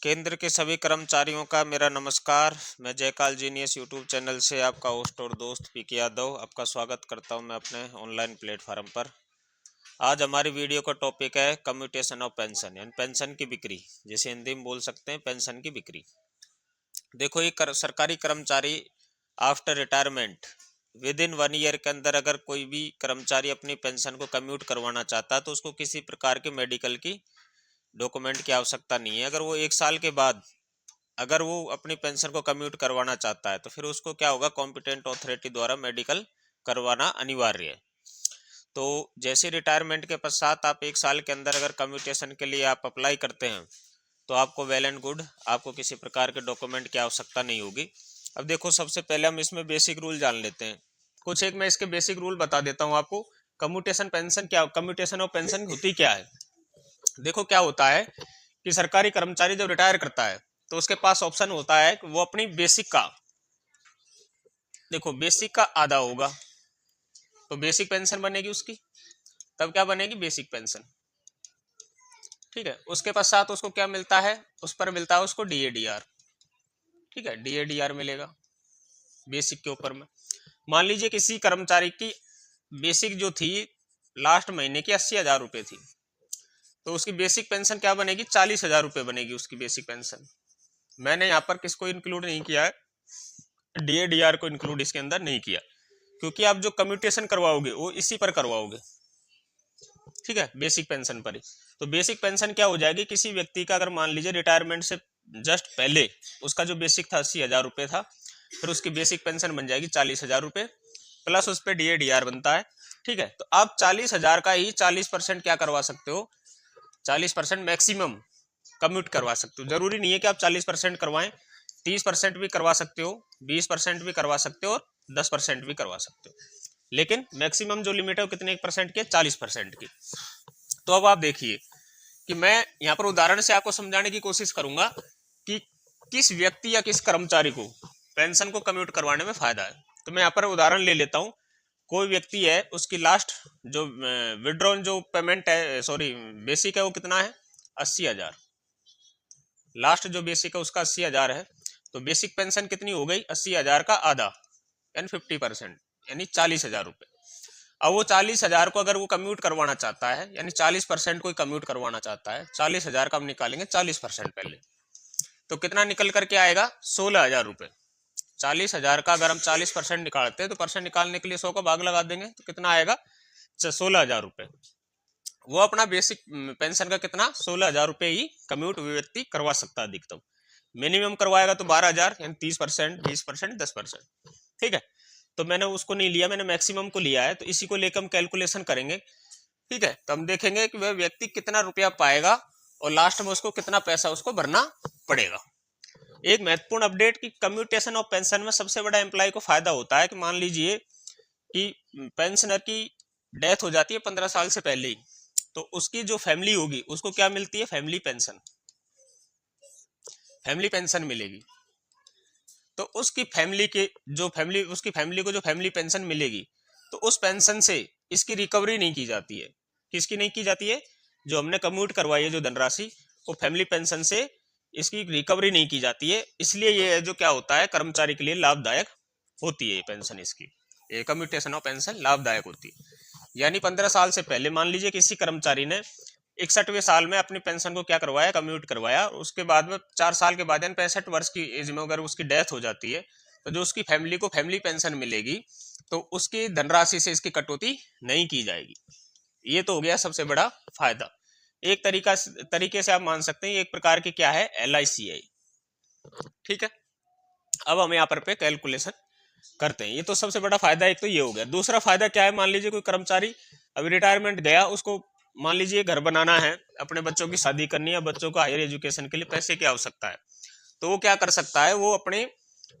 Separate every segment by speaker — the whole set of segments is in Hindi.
Speaker 1: केंद्र के सभी कर्मचारियों का मेरा नमस्कार। मैं जयकाल जीनियस यूट्यूब चैनल से आपका होस्ट और दोस्त पीके यादव आपका स्वागत करता हूं मैं अपने ऑनलाइन प्लेटफॉर्म पर। आज हमारी वीडियो का टॉपिक है कम्यूटेशन ऑफ पेंशन, यानी पेंशन की बिक्री, जिसे हिंदी में बोल सकते हैं पेंशन की बिक्री। देखो, ये सरकारी कर्मचारी after retirement with in 1 year के अंदर अगर कोई भी कर्मचारी अपनी पेंशन को कम्यूट करवाना चाहता है तो उसको किसी प्रकार के मेडिकल की डॉक्यूमेंट की आवश्यकता नहीं है। अगर वो 1 साल के बाद अगर वो अपनी पेंशन को कम्यूट करवाना चाहता है तो फिर उसको क्या होगा, कॉम्पिटेंट अथॉरिटी द्वारा मेडिकल करवाना अनिवार्य है। तो जैसे रिटायरमेंट के पश्चात आप 1 साल के अंदर अगर कम्यूटेशन के लिए आप अप्लाई करते हैं तो आपको वेल एंड गुड, आपको किसी प्रकार के डॉक्यूमेंट की आवश्यकता नहीं होगी। अब देखो, सबसे पहले हम इसमें बेसिक रूल जान लेते हैं। कुछ एक मैं इसके बेसिक रूल बता देता हूँ आपको। कम्यूटेशन पेंशन क्या, कम्यूटेशन ऑफ पेंशन होती क्या है। देखो, क्या होता है कि सरकारी कर्मचारी जब रिटायर करता है तो उसके पास ऑप्शन होता है कि वो अपनी बेसिक का, देखो बेसिक का आधा होगा तो बेसिक पेंशन बनेगी उसकी, तब क्या बनेगी, बेसिक पेंशन। ठीक है, उसके पश्चात उसको क्या मिलता है, उस पर मिलता है उसको डीएडीआर। ठीक है, डीएडीआर मिलेगा बेसिक के ऊपर में। मान लीजिए किसी कर्मचारी की बेसिक जो थी लास्ट महीने की 80,000 रुपये थी, तो उसकी बेसिक पेंशन क्या बनेगी, 40,000 रुपये बनेगी उसकी बेसिक पेंशन। मैंने यहाँ पर किसको इंक्लूड नहीं किया है, डीएडीआर को इंक्लूड इसके अंदर नहीं किया, क्योंकि आप जो कम्यूटेशन करवाओगे वो इसी पर करवाओगे। ठीक है, बेसिक पेंशन पर ही। तो बेसिक पेंशन क्या हो जाएगी, किसी व्यक्ति का अगर मान लीजिए रिटायरमेंट से जस्ट पहले उसका जो बेसिक था 80,000 रुपये था, फिर उसकी बेसिक पेंशन बन जाएगी 40,000 रुपये, प्लस उस पर डीएडीआर बनता है। ठीक है, तो आप 40,000 का ही 40% क्या करवा सकते हो, 40% मैक्सिमम कम्यूट करवा सकते हो। जरूरी नहीं है कि आप 40% करवाएं, 30% भी करवा सकते हो, 20% भी करवा सकते हो और 10% भी करवा सकते हो, लेकिन मैक्सिमम जो लिमिट है वो कितने परसेंट की है, 40% की। तो अब आप देखिए कि मैं यहाँ पर उदाहरण से आपको समझाने की कोशिश करूंगा कि किस व्यक्ति या किस कर्मचारी को पेंशन को कम्यूट करवाने में फायदा है। तो मैं यहाँ पर उदाहरण ले लेता हूँ। कोई व्यक्ति है, उसकी लास्ट जो विड्रॉन जो पेमेंट है, सॉरी बेसिक है, वो कितना है, 80,000। लास्ट जो बेसिक है उसका 80,000 है, तो बेसिक पेंशन कितनी हो गई, 80,000 का आधा यानी 50%, यानी 40,000 रुपये। अब वो 40,000 को अगर वो कम्यूट करवाना चाहता है, यानी 40% को कम्यूट करवाना चाहता है, 40,000 का हम निकालेंगे 40% पहले, तो कितना निकल करके आएगा, 16,000 रुपये। 40,000 का अगर हम 40% निकालते हैं तो परसेंट निकालने के लिए 100 का भाग लगा देंगे तो कितना आएगा, 16,000 रुपये। वो अपना बेसिक पेंशन का कितना, 16,000 रुपये ही कम्यूट व्यक्ति करवा सकता है अधिकतम। मिनिमम करवाएगा तो 12,000, यानी 30%, 20%, 10%। ठीक है, तो मैंने उसको नहीं लिया, मैंने मैक्सिमम को लिया है, तो इसी को लेकर हम कैलकुलेशन करेंगे। ठीक है, तो हम देखेंगे कि वह व्यक्ति कितना रुपया पाएगा और लास्ट में उसको कितना पैसा उसको भरना पड़ेगा। एक महत्वपूर्ण अपडेट की कम्यूटेशन ऑफ पेंशन में सबसे बड़ा एम्प्लॉय को फायदा होता है कि मान लीजिए कि पेंशनर की डेथ हो जाती है 15 साल से पहले ही, तो उसकी जो फैमिली होगी उसको क्या मिलती है, फैमिली पेंशन, फैमिली पेंशन मिलेगी। तो उसकी फैमिली के जो फैमिली, उसकी फैमिली को जो फैमिली पेंशन मिलेगी, तो उस पेंशन से इसकी रिकवरी नहीं की जाती है। किसकी नहीं की जाती है, जो हमने कम्यूट करवाई है जो धनराशि, वो फैमिली पेंशन से इसकी रिकवरी नहीं की जाती है। इसलिए ये जो क्या होता है, कर्मचारी के लिए लाभदायक होती है पेंशन, इसकी कम्यूटेशन ऑफ पेंशन लाभदायक होती है। यानी 15 साल से पहले मान लीजिए किसी कर्मचारी ने 61वें साल में अपनी पेंशन को क्या करवाया, कम्यूट करवाया, उसके बाद में 4 साल के बाद यानी 65 वर्ष की एज में अगर उसकी डेथ हो जाती है तो जो उसकी फैमिली को फैमिली पेंशन मिलेगी तो उसकी धनराशि से इसकी कटौती नहीं की जाएगी। ये तो हो गया सबसे बड़ा फायदा। एक तरीके से आप मान सकते हैं एक प्रकार की क्या है, LIC है। ठीक है, अब हम यहाँ पर कैलकुलेशन करते हैं। ये तो सबसे बड़ा फायदा एक तो ये हो गया। दूसरा फायदा क्या है, मान लीजिए कोई कर्मचारी अभी रिटायरमेंट गया, उसको मान लीजिए घर बनाना है, अपने बच्चों की शादी करनी है, बच्चों को हायर एजुकेशन के लिए पैसे की आवश्यकता है, तो वो क्या कर सकता है, वो अपने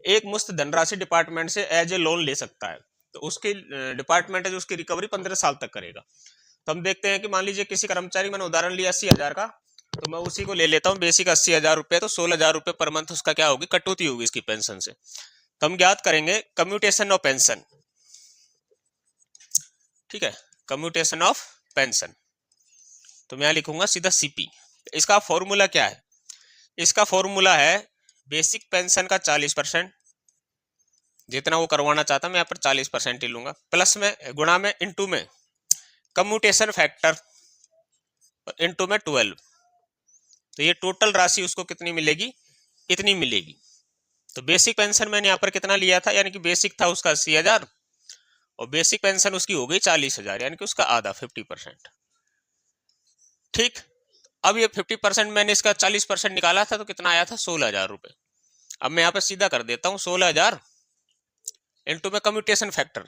Speaker 1: एक मुश्त धनराशि डिपार्टमेंट से एज ए लोन ले सकता है। तो उसकी डिपार्टमेंट है जो उसकी रिकवरी 15 साल तक करेगा। तो हम देखते हैं कि मान लीजिए किसी कर्मचारी, मैंने उदाहरण लिया 80,000 का, तो मैं उसी को ले लेता हूँ, बेसिक 80,000 रुपये, तो 16,000 रुपये पर मंथ उसका क्या होगी, कटौती होगी इसकी पेंशन से। तो हम ज्ञात करेंगे कम्यूटेशन ऑफ पेंशन। ठीक है, कम्यूटेशन ऑफ पेंशन, तो मैं यहां लिखूंगा सीधा CP। इसका फॉर्मूला क्या है, इसका फॉर्मूला है बेसिक पेंशन का 40%, जितना वो करवाना चाहता मैं यहाँ पर 40% ही लूंगा, प्लस में गुणा में इंटू में कम्यूटेशन फैक्टर इंटू में 12, तो ये टोटल राशि उसको कितनी मिलेगी, इतनी मिलेगी। तो बेसिक पेंशन मैंने यहाँ पर कितना लिया था, यानी कि बेसिक था उसका 80,000 और बेसिक पेंशन उसकी हो गई 40,000, यानी कि उसका आधा 50%। ठीक, अब ये 50% मैंने इसका 40% निकाला था तो कितना आया था, 16,000 रुपये। अब मैं यहाँ पर सीधा कर देता हूँ 16,000 इंटू में कम्यूटेशन फैक्टर।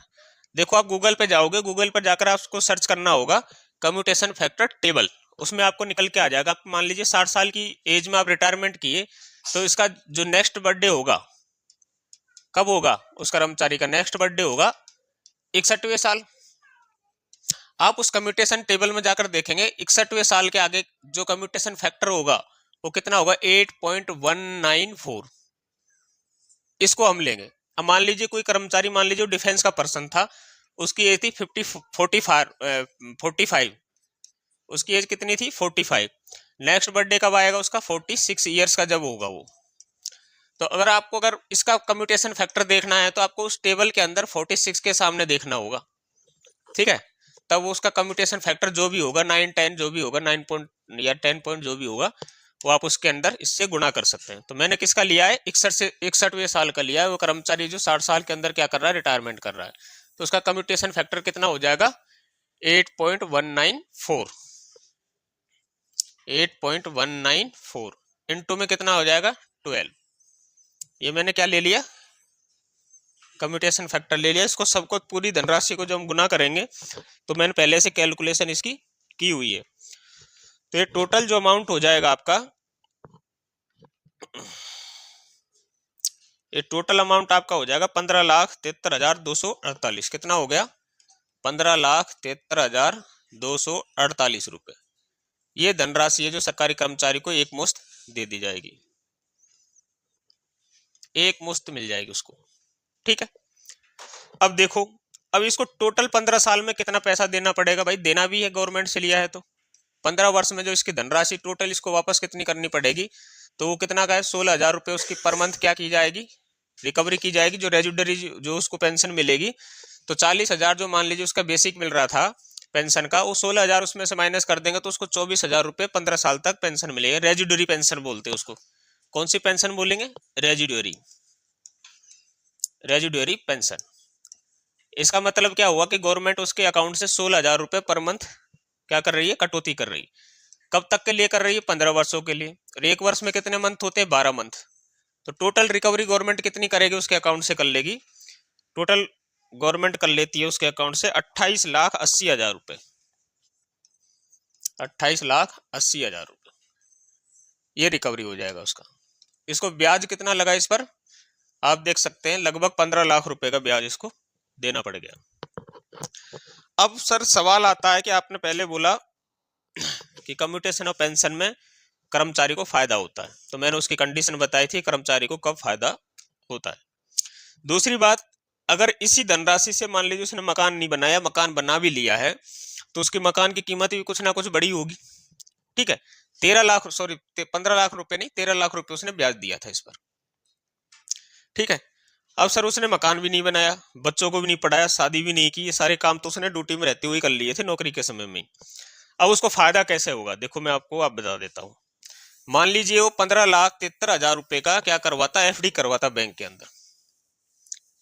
Speaker 1: देखो आप गूगल पे जाओगे, गूगल पर जाकर आपको सर्च करना होगा कम्यूटेशन फैक्टर टेबल, उसमें आपको निकल के आ जाएगा। आप मान लीजिए 60 साल की एज में आप रिटायरमेंट किए, तो इसका जो नेक्स्ट बर्थडे होगा, कब होगा उस कर्मचारी का नेक्स्ट बर्थडे होगा 61वें साल। आप उस कम्यूटेशन टेबल में जाकर देखेंगे 61वें साल के आगे जो कम्यूटेशन फैक्टर होगा वो कितना होगा, 8.194। इसको हम लेंगे। अब मान लीजिए कोई कर्मचारी, मान लीजिए डिफेंस का पर्सन था, उसकी एज थी 45, उसकी एज कितनी थी 45। नेक्स्ट बर्थडे कब आएगा उसका, 46 ईयर्स का जब होगा वो। तो अगर आपको अगर इसका कम्यूटेशन फैक्टर देखना है तो आपको उस टेबल के अंदर 46 के सामने देखना होगा, ठीक है। तब उसका कम्यूटेशन फैक्टर जो भी होगा 9, 10 जो भी होगा, 9 पॉइंट या 10 पॉइंट जो भी होगा, वो आप उसके अंदर इससे गुणा कर सकते हैं। तो मैंने किसका लिया है, 61वें साल का लिया है, वो कर्मचारी जो 60 साल के अंदर क्या कर रहा है, रिटायरमेंट कर रहा है। तो उसका कम्यूटेशन फैक्टर कितना हो जाएगा, 8.194। 8.194 इंटू में कितना हो जाएगा, 12। ये मैंने क्या ले लिया, कम्यूटेशन फैक्टर ले लिया। इसको सबको, पूरी धनराशि को जब हम गुना करेंगे तो मैंने पहले से कैलकुलेशन इसकी की हुई है। तो ये टोटल जो अमाउंट हो जाएगा आपका, ये टोटल अमाउंट आपका हो जाएगा 15,73,248। कितना हो गया, 15,73,248 रुपए। ये धनराशि है जो सरकारी कर्मचारी को एक मुश्त दे दी जाएगी, एक मुश्त मिल जाएगी उसको, ठीक है। अब देखो, अब इसको टोटल 15 साल में कितना पैसा देना पड़ेगा, भाई देना भी है, गवर्नमेंट से लिया है तो 15 वर्ष में जो इसकी धनराशि टोटल इसको वापस कितनी करनी पड़ेगी, तो वो कितना का है, 16,000 रुपये उसकी पर मंथ क्या की जाएगी, रिकवरी की जाएगी। जो रेजिडरी जो उसको पेंशन मिलेगी, तो 40,000 जो मान लीजिए उसका बेसिक मिल रहा था पेंशन का, वो 16,000 उसमें से माइनस कर देंगे तो उसको 24,000 रुपये 15 साल तक पेंशन मिलेगी। रेजिडरी पेंशन बोलते हैं उसको। कौन सी पेंशन बोलेंगे, रेजिडरी, रेजिडरी पेंशन। इसका मतलब क्या हुआ कि गवर्नमेंट उसके अकाउंट से 16,000 रुपये पर मंथ क्या कर रही है, कटौती कर रही है। कब तक के लिए कर रही है, 15 वर्षों के लिए। और एक वर्ष में कितने मंथ होते हैं, 12 मंथ। तो टोटल रिकवरी गवर्नमेंट कितनी करेगी, उसके अकाउंट से कर लेगी, टोटल गवर्नमेंट कर लेती है उसके अकाउंट से 28,80,000 रुपये, 28,80,000 रुपये ये रिकवरी हो जाएगा उसका। इसको ब्याज कितना लगा इस पर, आप देख सकते हैं लगभग 15 लाख रुपए का ब्याज इसको देना पड़ गया। अब सर सवाल आता है कि आपने पहले बोला कि कम्यूटेशन और पेंशन में कर्मचारी को फायदा होता है, तो मैंने उसकी कंडीशन बताई थी कर्मचारी को कब फायदा होता है। दूसरी बात, अगर इसी धनराशि से मान लीजिए उसने मकान नहीं बनाया, मकान बना भी लिया है, तो उसकी मकान की कीमत भी कुछ ना कुछ बड़ी होगी, ठीक है। 15 लाख रुपए नहीं, 13 लाख रुपए उसने ब्याज दिया था इस पर, ठीक है। अब सर उसने मकान भी नहीं बनाया, बच्चों को भी नहीं पढ़ाया, शादी भी नहीं की, ये सारे काम तो उसने ड्यूटी में रहते हुए कर लिए थे, नौकरी के समय में। अब उसको फायदा कैसे होगा, देखो मैं आपको आप बता देता हूँ। मान लीजिए वो 15,73,000 रुपए का क्या करवाता है, एफडी करवाता बैंक के अंदर।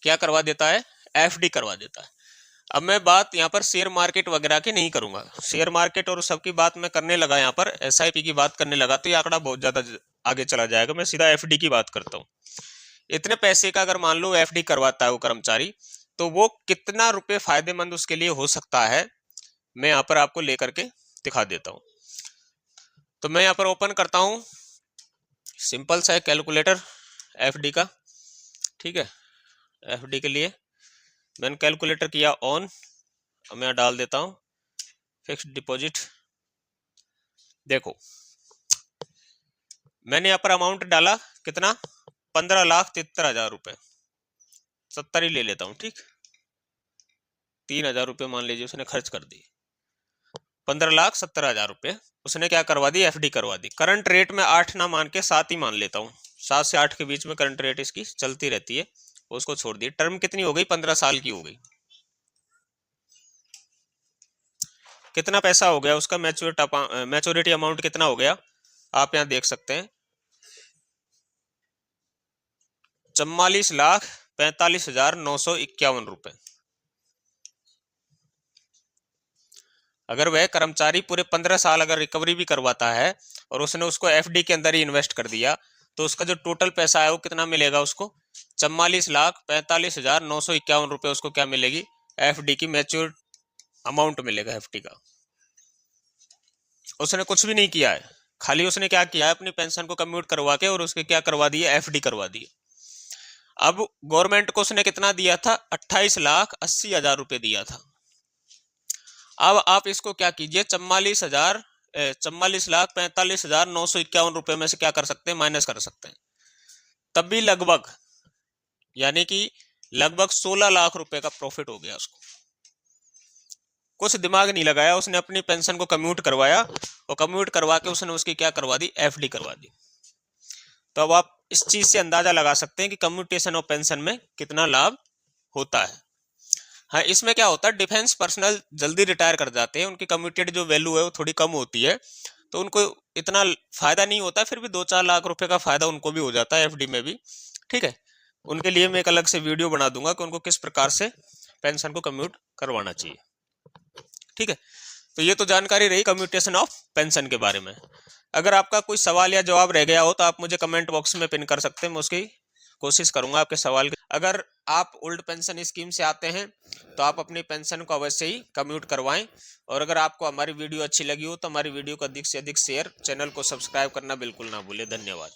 Speaker 1: क्या करवा देता है, एफडी करवा देता है। अब मैं बात यहाँ पर शेयर मार्केट वगैरह की नहीं करूंगा, शेयर मार्केट और सबकी बात मैं करने लगा, यहाँ पर एसआईपी की बात करने लगा तो ये आंकड़ा बहुत ज्यादा आगे चला जाएगा। मैं सीधा एफडी की बात करता हूँ। इतने पैसे का अगर मान लो एफडी करवाता है वो कर्मचारी, तो वो कितना रुपए फायदेमंद उसके लिए हो सकता है, मैं यहाँ पर आपको लेकर के दिखा देता हूँ। तो मैं यहाँ पर ओपन करता हूँ, सिंपल सा है कैलकुलेटर एफडी का, ठीक है। एफडी के लिए मैंने कैलकुलेटर किया ऑन, अब मैं डाल देता हूँ फिक्स्ड डिपॉजिट। देखो मैंने यहाँ पर अमाउंट डाला कितना, 15,73,000 रुपये, 70 ही ले लेता हूँ, ठीक। 3,000 रुपये मान लीजिए उसने खर्च कर दिए। 15,70,000 रुपये उसने क्या करवा दी, एफडी करवा दी। करंट रेट में 8 ना मान के 7 ही मान लेता हूँ, 7 से 8 के बीच में करंट रेट इसकी चलती रहती है, उसको छोड़ दी। टर्म कितनी हो गई, 15 साल की हो गई। कितना पैसा हो गया उसका, मैच्योरिटी अमाउंट कितना हो गया, आप यहाँ देख सकते हैं 44,45,951 रुपए। अगर वह कर्मचारी पूरे 15 साल अगर रिकवरी भी करवाता है और उसने उसको एफडी के अंदर ही इन्वेस्ट कर दिया, तो उसका जो टोटल पैसा है वो कितना मिलेगा उसको, 44,45,951 रुपए उसको क्या मिलेगी, एफडी की मैच्योर अमाउंट मिलेगा एफडी का। उसने कुछ भी नहीं किया है, खाली उसने क्या किया है, अपनी पेंशन को कम्यूट करवा के और उसके क्या करवा दिए, एफडी करवा दिए। अब गवर्नमेंट को उसने कितना दिया था, 28,80,000 रुपए दिया था। अब आप इसको क्या कीजिए, 44,45,951 रुपए में से क्या कर सकते हैं, माइनस कर सकते हैं। तब भी लगभग यानी कि लगभग 16 लाख रुपए का प्रॉफिट हो गया उसको। कुछ दिमाग नहीं लगाया, उसने अपनी पेंशन को कम्यूट करवाया और कम्यूट करवा के उसने उसकी क्या करवा दी, एफडी करवा दी। तो अब आप इस चीज से अंदाजा लगा सकते हैं कि कम्यूटेशन ऑफ पेंशन में कितना लाभ होता है। हाँ, इसमें क्या होता है, डिफेंस पर्सनल जल्दी रिटायर कर जाते हैं, उनकी कम्यूटेड जो वैल्यू है वो थोड़ी कम होती है, तो उनको इतना फायदा नहीं होता, फिर भी 2-4 लाख रुपए का फायदा उनको भी हो जाता है एफडी में भी। ठीक है, उनके लिए मैं एक अलग से वीडियो बना दूंगा कि उनको किस प्रकार से पेंशन को कम्यूट करवाना चाहिए। ठीक है, तो ये तो जानकारी रही कम्यूटेशन ऑफ पेंशन के बारे में। अगर आपका कोई सवाल या जवाब रह गया हो तो आप मुझे कमेंट बॉक्स में पिन कर सकते हैं, मैं उसकी कोशिश करूंगा आपके सवाल की। अगर आप ओल्ड पेंशन स्कीम से आते हैं तो आप अपनी पेंशन को अवश्य ही कम्यूट करवाएं, और अगर आपको हमारी वीडियो अच्छी लगी हो तो हमारी वीडियो को अधिक से अधिक शेयर, चैनल को सब्सक्राइब करना बिल्कुल ना भूलें। धन्यवाद।